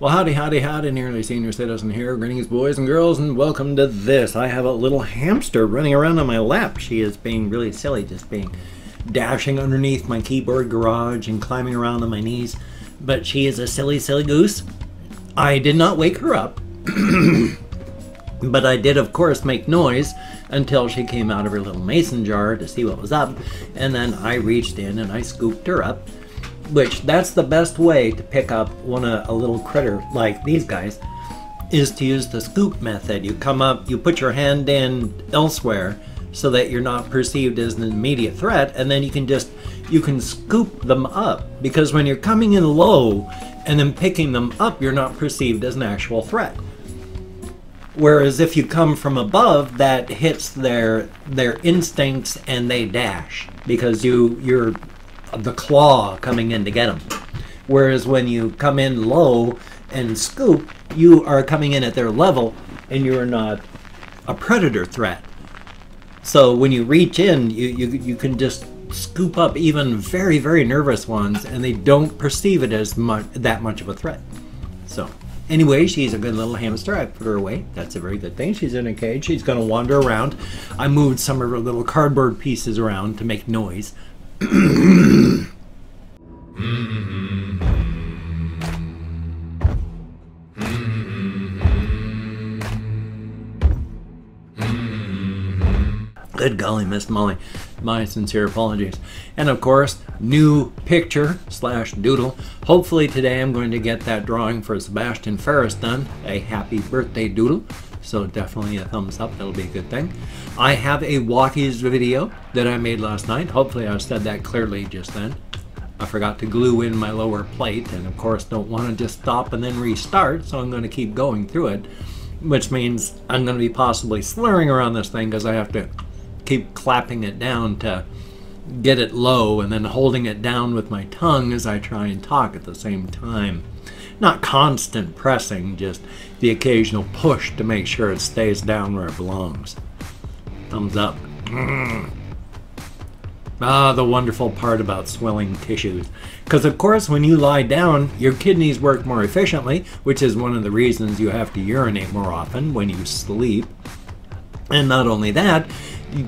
Well, howdy, howdy, howdy, nearly senior citizen here. Greetings, boys and girls, and welcome to this. I have a little hamster running around on my lap. She is being really silly, just being dashing underneath my keyboard garage and climbing around on my knees. But she is a silly, silly goose. I did not wake her up, but I did, of course, make noise until she came out of her little mason jar to see what was up. And then I reached in and I scooped her up. Which, that's the best way to pick up a little critter like these guys, is to use the scoop method. You come up, you put your hand in elsewhere so that you're not perceived as an immediate threat, and then you can scoop them up. Because when you're coming in low and then picking them up, you're not perceived as an actual threat. Whereas if you come from above, that hits their instincts and they dash because you're the claw coming in to get them. Whereas when you come in low and scoop, you are coming in at their level and you are not a predator threat. So when you reach in, you can just scoop up even very, very nervous ones and they don't perceive it as that much of a threat. So anyway, she's a good little hamster. I put her away. That's a very good thing. She's in a cage. She's going to wander around. I moved some of her little cardboard pieces around to make noise. Good golly, Miss Molly. My sincere apologies. And of course, new picture / doodle. Hopefully today I'm going to get that drawing for Sebastian Ferris done. A happy birthday doodle. So definitely a thumbs up, that'll be a good thing. I have a walkies video that I made last night. Hopefully I said that clearly just then. I forgot to glue in my lower plate and of course don't want to just stop and then restart, so I'm going to keep going through it. Which means I'm going to be possibly slurring around this thing because I have to keep clapping it down to get it low and then holding it down with my tongue as I try and talk at the same time. Not constant pressing, just the occasional push to make sure it stays down where it belongs. Thumbs up. Ah, the wonderful part about swelling tissues. Because of course when you lie down, your kidneys work more efficiently, which is one of the reasons you have to urinate more often when you sleep. And not only that,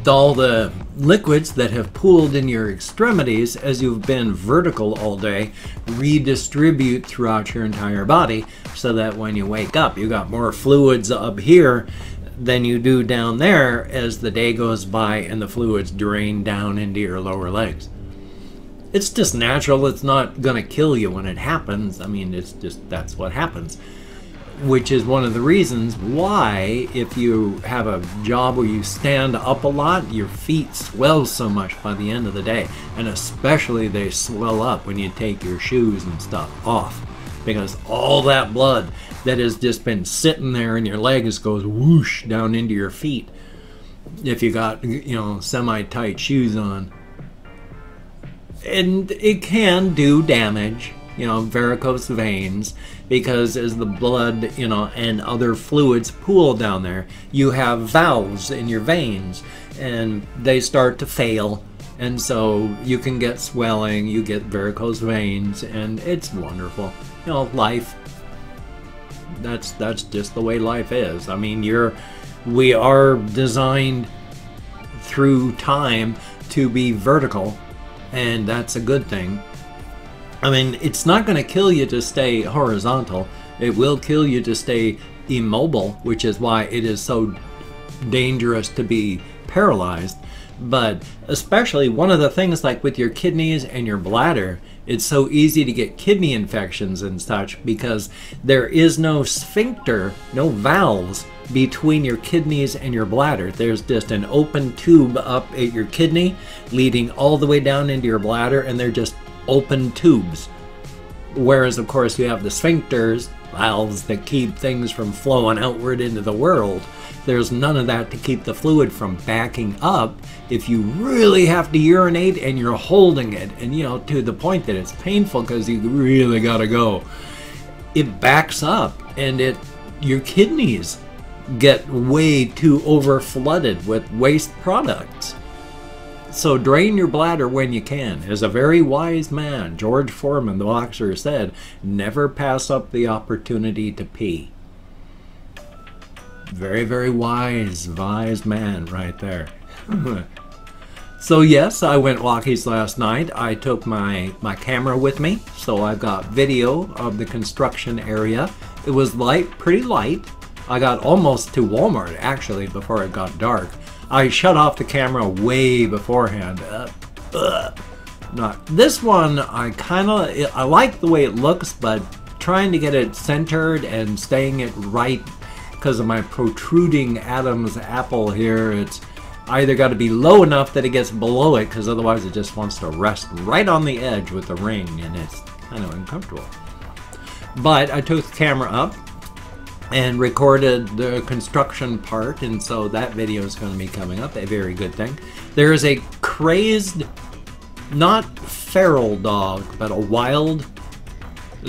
all the liquids that have pooled in your extremities as you've been vertical all day redistribute throughout your entire body so that when you wake up you got more fluids up here than you do down there as the day goes by and the fluids drain down into your lower legs. It's just natural. It's not gonna kill you when it happens. I mean, it's just, that's what happens. Which is one of the reasons why if you have a job where you stand up a lot, your feet swell so much by the end of the day. And especially they swell up when you take your shoes and stuff off. Because all that blood that has just been sitting there in your legs goes whoosh down into your feet. If you got, semi-tight shoes on. And it can do damage. Varicose veins, because as the blood, and other fluids pool down there, you have valves in your veins and they start to fail. And so you can get swelling, you get varicose veins, and it's wonderful. Life, that's just the way life is. I mean, we are designed through time to be vertical, and that's a good thing. I mean, it's not going to kill you to stay horizontal. It will kill you to stay immobile, which is why it is so dangerous to be paralyzed. But especially one of the things like with your kidneys and your bladder, it's so easy to get kidney infections and such because there is no sphincter, no valves between your kidneys and your bladder. There's just an open tube up at your kidney leading all the way down into your bladder, and they're just open tubes. Whereas of course you have the sphincters, valves that keep things from flowing outward into the world. There's none of that to keep the fluid from backing up if you really have to urinate and you're holding it and to the point that it's painful because you really gotta go. It backs up and your kidneys get way too over flooded with waste products. So drain your bladder when you can. As a very wise man, George Foreman, the boxer, said, never pass up the opportunity to pee. Very, very wise man right there. So yes, I went walkies last night. I took my camera with me, so I've got video of the construction area. It was light, pretty light. I got almost to Walmart actually before it got dark. I shut off the camera way beforehand. Not this one. I like the way it looks, but trying to get it centered and staying it right because of my protruding Adam's apple here. It's either got to be low enough that it gets below it, because otherwise it just wants to rest right on the edge with the ring, and it's kind of uncomfortable. But I took the camera up and recorded the construction part, and so that video is going to be coming up, a very good thing. There is a crazed, not feral dog, but a wild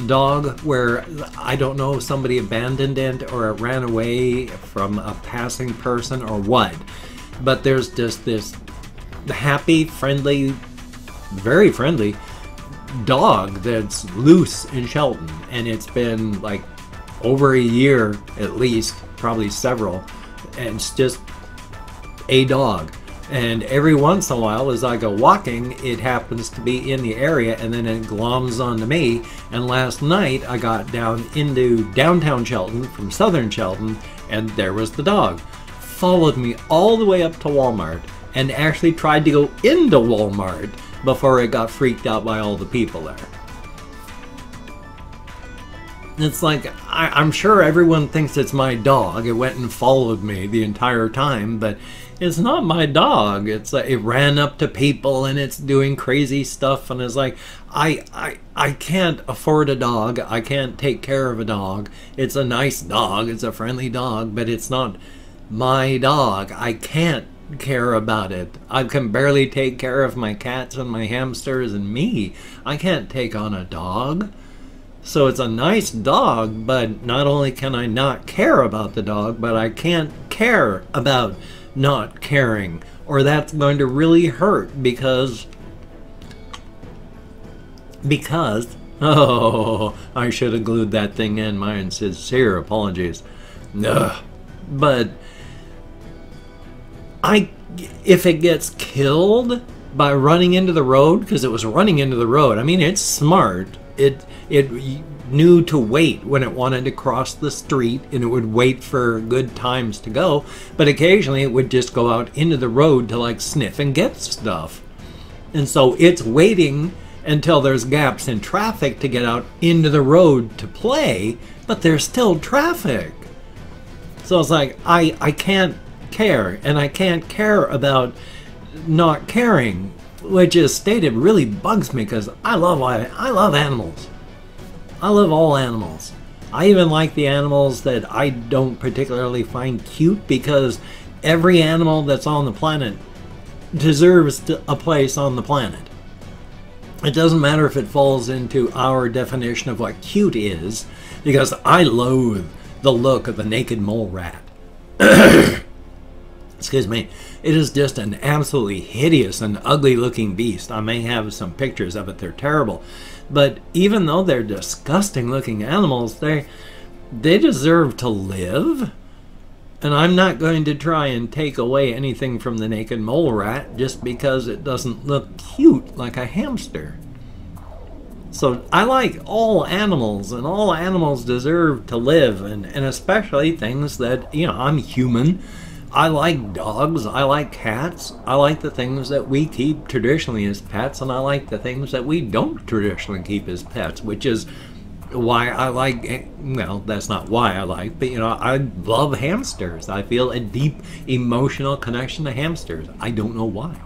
dog where I don't know if somebody abandoned it or it ran away from a passing person or what, but there's just this happy, friendly, very friendly dog that's loose in Shelton, and it's been like over a year at least, probably several, and it's just a dog. And every once in a while as I go walking, it happens to be in the area and then it gloms onto me. And last night I got down into downtown Shelton from southern Shelton, and there was the dog. Followed me all the way up to Walmart and actually tried to go into Walmart before it got freaked out by all the people there. It's like, I'm sure everyone thinks it's my dog. It went and followed me the entire time, but it's not my dog. It's like it ran up to people and it's doing crazy stuff, and it's like, I can't afford a dog. I can't take care of a dog. It's a nice dog. It's a friendly dog, but it's not my dog. I can't care about it. I can barely take care of my cats and my hamsters and me. I can't take on a dog. So it's a nice dog, but not only can I not care about the dog, but I can't care about not caring, or that's going to really hurt because oh, I should have glued that thing in. My sincere apologies. Ugh. But if it gets killed by running into the road, because it was running into the road, I mean, it's smart. It knew to wait when it wanted to cross the street, and it would wait for good times to go, but occasionally it would just go out into the road to like sniff and get stuff. And so it's waiting until there's gaps in traffic to get out into the road to play, but there's still traffic. So it's like, I can't care, and I can't care about not caring, which is stated really bugs me because I love animals. I love all animals. I even like the animals that I don't particularly find cute, because every animal that's on the planet deserves a place on the planet. It doesn't matter if it falls into our definition of what cute is, because I loathe the look of the naked mole rat. Excuse me. It is just an absolutely hideous and ugly looking beast. I may have some pictures of it. They're terrible. But even though they're disgusting looking animals, they deserve to live. And I'm not going to try and take away anything from the naked mole rat just because it doesn't look cute like a hamster. So I like all animals, and all animals deserve to live, and especially things that, you know, I'm human. I like dogs, I like cats, I like the things that we keep traditionally as pets, and I like the things that we don't traditionally keep as pets, which is why I like, well, that's not why I like, but you know, I love hamsters. I feel a deep emotional connection to hamsters. I don't know why.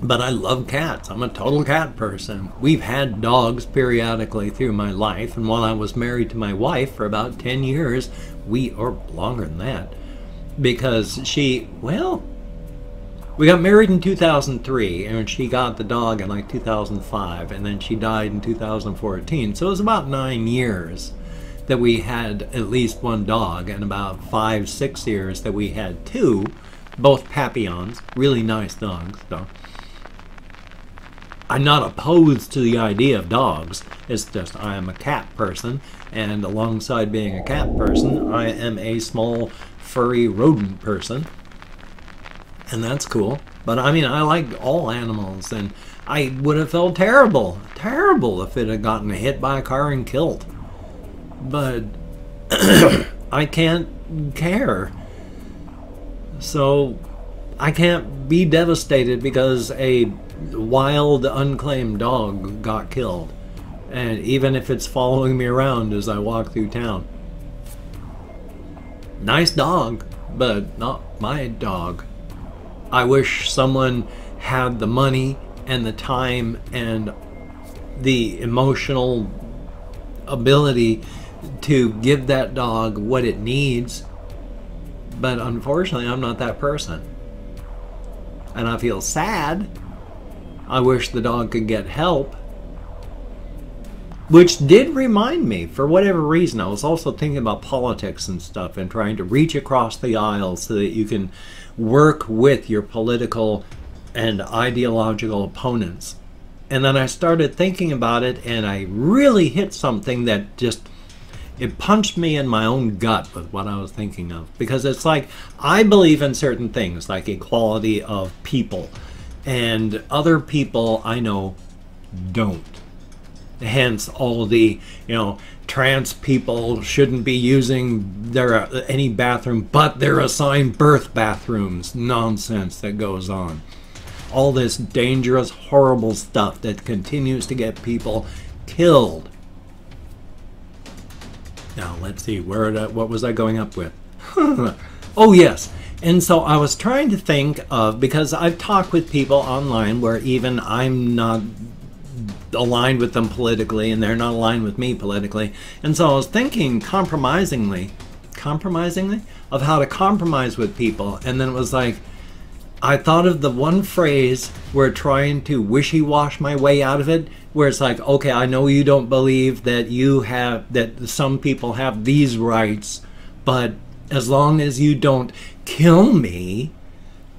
But I love cats. I'm a total cat person. We've had dogs periodically through my life, and while I was married to my wife for about 10 years, or longer than that, because we got married in 2003, and she got the dog in like 2005, and then she died in 2014. So it was about 9 years that we had at least one dog, and about 5-6 years that we had two, both Papillons, really nice dogs. So I'm not opposed to the idea of dogs. It's just I am a cat person, and alongside being a cat person, I am a small furry rodent person, and that's cool. But I mean, I like all animals, and I would have felt terrible if it had gotten hit by a car and killed. But I can't care. So I can't be devastated because a wild, unclaimed dog got killed. And even if it's following me around as I walk through town. Nice dog, but not my dog. I wish someone had the money and the time and the emotional ability to give that dog what it needs. But unfortunately, I'm not that person. And I feel sad. I wish the dog could get help. Which did remind me, for whatever reason, I was also thinking about politics and stuff and trying to reach across the aisle so that you can work with your political and ideological opponents. And then I started thinking about it, and I really hit something that just, it punched me in my own gut with what I was thinking of. Because it's like, I believe in certain things, like equality of people. And other people I know don't. Hence all the, trans people shouldn't be using any bathroom but their assigned birth bathrooms nonsense that goes on. All this dangerous, horrible stuff that continues to get people killed. Now let's see, what was I going up with? Oh yes, and so I was trying to think of, because I've talked with people online where even I'm not aligned with them politically and they're not aligned with me politically, and so I was thinking compromisingly of how to compromise with people, and then it was like I thought of the one phrase where trying to wishy-wash my way out of it, where it's like, okay, I know you don't believe that that some people have these rights, but as long as you don't kill me,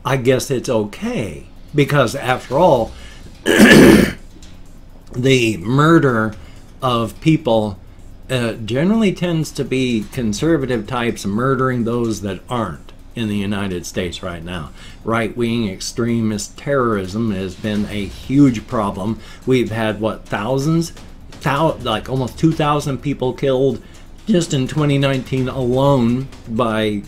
I guess it's okay, because after all the murder of people generally tends to be conservative types murdering those that aren't in the United States right now. Right-wing extremist terrorism has been a huge problem. We've had, what, like almost 2,000 people killed just in 2019 alone by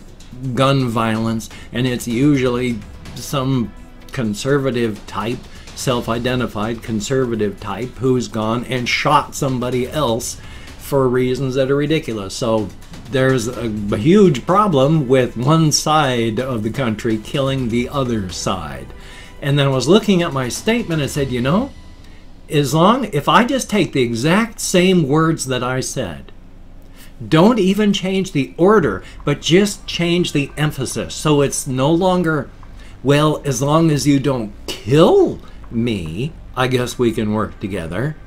gun violence, and it's usually some conservative type, self-identified conservative type, who's gone and shot somebody else for reasons that are ridiculous. So there's a huge problem with one side of the country killing the other side. And then I was looking at my statement and said, if I just take the exact same words that I said, don't even change the order, but just change the emphasis. So it's no longer, well, as long as you don't kill me, I guess we can work together.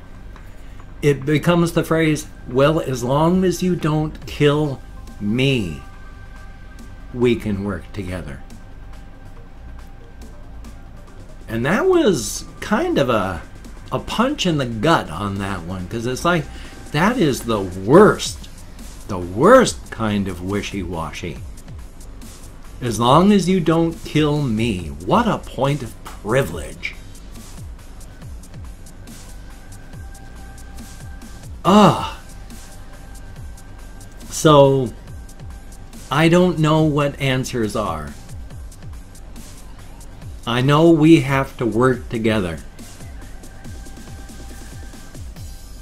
It becomes the phrase, well, as long as you don't kill me, we can work together. And that was kind of a punch in the gut on that one, because it's like, that is the worst kind of wishy-washy. As long as you don't kill me. What a point of privilege. So I don't know what answers are. I know we have to work together.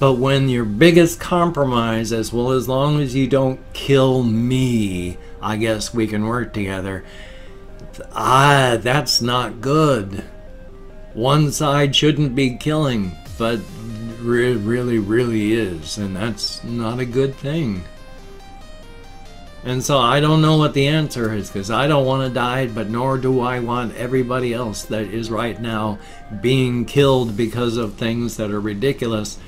But when your biggest compromise is, well, as long as you don't kill me, I guess we can work together. That's not good. One side shouldn't be killing, but really is, and that's not a good thing. And so I don't know what the answer is, because I don't want to die, but nor do I want everybody else that is right now being killed because of things that are ridiculous.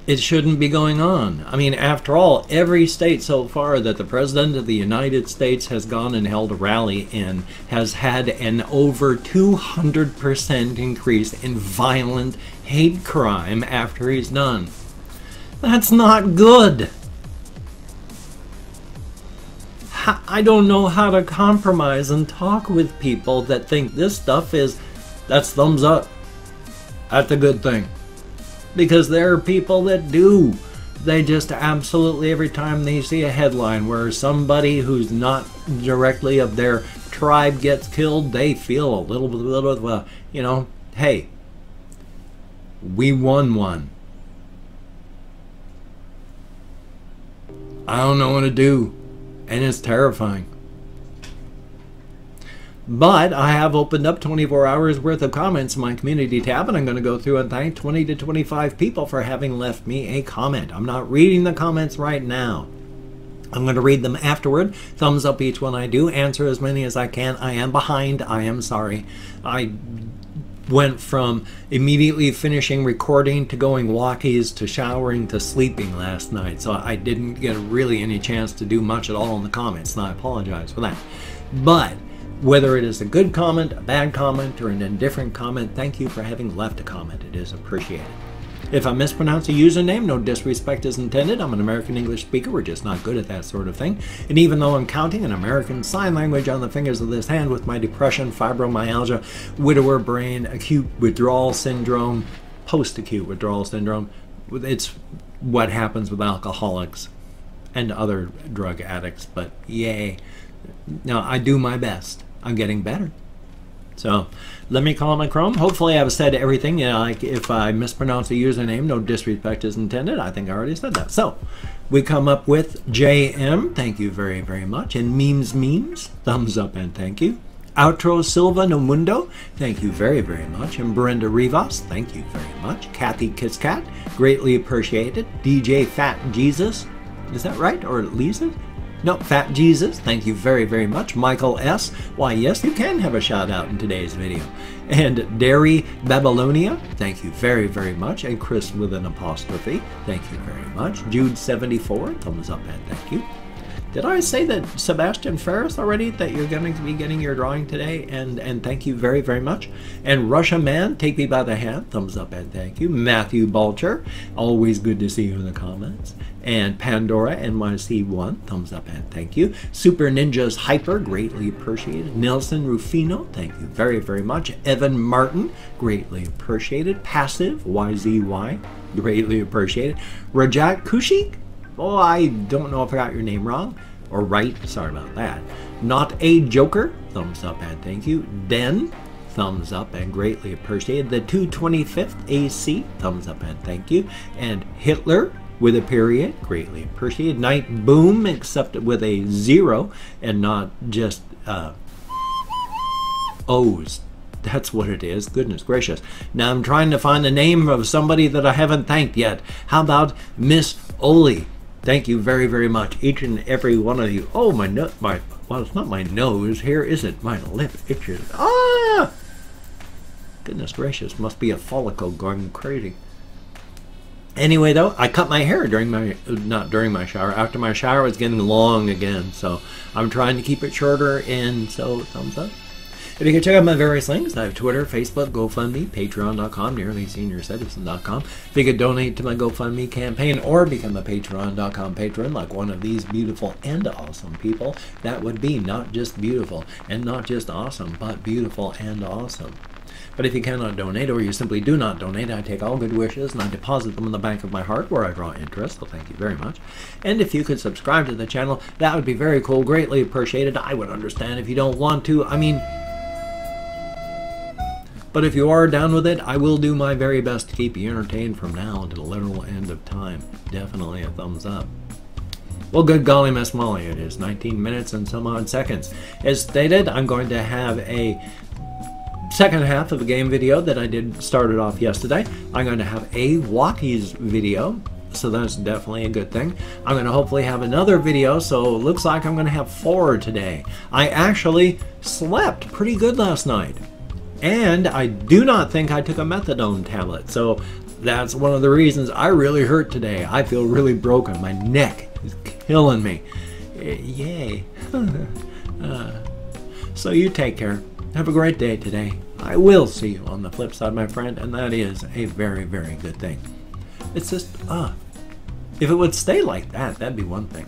It shouldn't be going on. I mean, after all, every state so far that the President of the United States has gone and held a rally in has had an over 200% increase in violent hate crime after he's done. That's not good. I don't know how to compromise and talk with people that think this stuff that's thumbs up. That's a good thing. Because there are people that do. They just absolutely, every time they see a headline where somebody who's not directly of their tribe gets killed, they feel a little bit of, you know, hey, we won one. I don't know what to do. And it's terrifying. But I have opened up 24 hours worth of comments in my community tab, and I'm going to go through and thank 20 to 25 people for having left me a comment. I'm not reading the comments right now. I'm going to read them afterward. Thumbs up each one I do. Answer as many as I can. I am behind. I am sorry. I went from immediately finishing recording to going walkies to showering to sleeping last night. So I didn't get really any chance to do much at all in the comments, and I apologize for that. But whether it is a good comment, a bad comment, or an indifferent comment, thank you for having left a comment. It is appreciated. If I mispronounce a username, no disrespect is intended. I'm an American English speaker. We're just not good at that sort of thing. And even though I'm counting an American Sign Language on the fingers of this hand with my depression, fibromyalgia, widower brain, acute withdrawal syndrome, post-acute withdrawal syndrome, it's what happens with alcoholics and other drug addicts. But yay. Now, I do my best. I'm getting better. So let me call my Chrome. Hopefully I've said everything. You know, like if I mispronounce a username, no disrespect is intended. I think I already said that. So we come up with JM. Thank you very, very much. And memes. Thumbs up and thank you. Outro Silva No Mundo. Thank you very, very much. And Brenda Rivas. Thank you very much. Kathy Kisscat. Greatly appreciated. DJ Fat Jesus. Is that right? Or Lisa? No, Fat Jesus, thank you very, very much. Michael S. Why, yes, you can have a shout out in today's video. And Derry Babylonia, thank you very, very much. And Chris with an apostrophe, thank you very much. Jude 74, thumbs up and thank you. Did I say that Sebastian Ferris already, that you're going to be getting your drawing today? And thank you very, very much. And Russia Man, take me by the hand, thumbs up and thank you. Matthew Bulcher, always good to see you in the comments. And Pandora NYC1, thumbs up and thank you. Super Ninjas Hyper, greatly appreciated. Nelson Rufino, thank you very, very much. Evan Martin, greatly appreciated. Passive YZY, greatly appreciated. Rajat Kushik, oh, I don't know if I got your name wrong or right. Sorry about that. Not a Joker, thumbs up and thank you. Den, thumbs up and greatly appreciated. The 225th AC, thumbs up and thank you. And Hitler with a period, greatly appreciated. Night Boom, except with a 0 and not just O's. That's what it is. Goodness gracious. Now I'm trying to find the name of somebody that I haven't thanked yet. How about Miss Oli? Thank you very, very much, each and every one of you. Oh, well, it's not my nose here, is it? My lip itches. Ah! Goodness gracious, must be a follicle going crazy. Anyway, though, I cut my hair not during my shower. After my shower, it's getting long again. So I'm trying to keep it shorter, and so thumbs up. If you can check out my various links, I have Twitter, Facebook, GoFundMe, Patreon.com, NearlySeniorCitizen.com. If you could donate to my GoFundMe campaign or become a Patreon.com patron like one of these beautiful and awesome people, that would be not just beautiful and not just awesome, but beautiful and awesome. But if you cannot donate, or you simply do not donate, I take all good wishes and I deposit them in the bank of my heart where I draw interest, so thank you very much. And if you could subscribe to the channel, that would be very cool, greatly appreciated. I would understand if you don't want to. I mean, but if you are down with it, I will do my very best to keep you entertained from now until the literal end of time. Definitely a thumbs up. Well, good golly, Miss Molly, it is 19 minutes and some odd seconds. As stated, I'm going to have a second half of a game video that I started off yesterday. I'm going to have a walkies video, so that's definitely a good thing. I'm going to hopefully have another video, so it looks like I'm going to have 4 today. I actually slept pretty good last night, and I do not think I took a methadone tablet, so That's one of the reasons I really hurt today. I feel really broken. My neck is killing me. Yay. So you take care. Have a great day today. I will see you on the flip side, my friend, and that is a very, very good thing. It's just, if it would stay like that, that'd be one thing.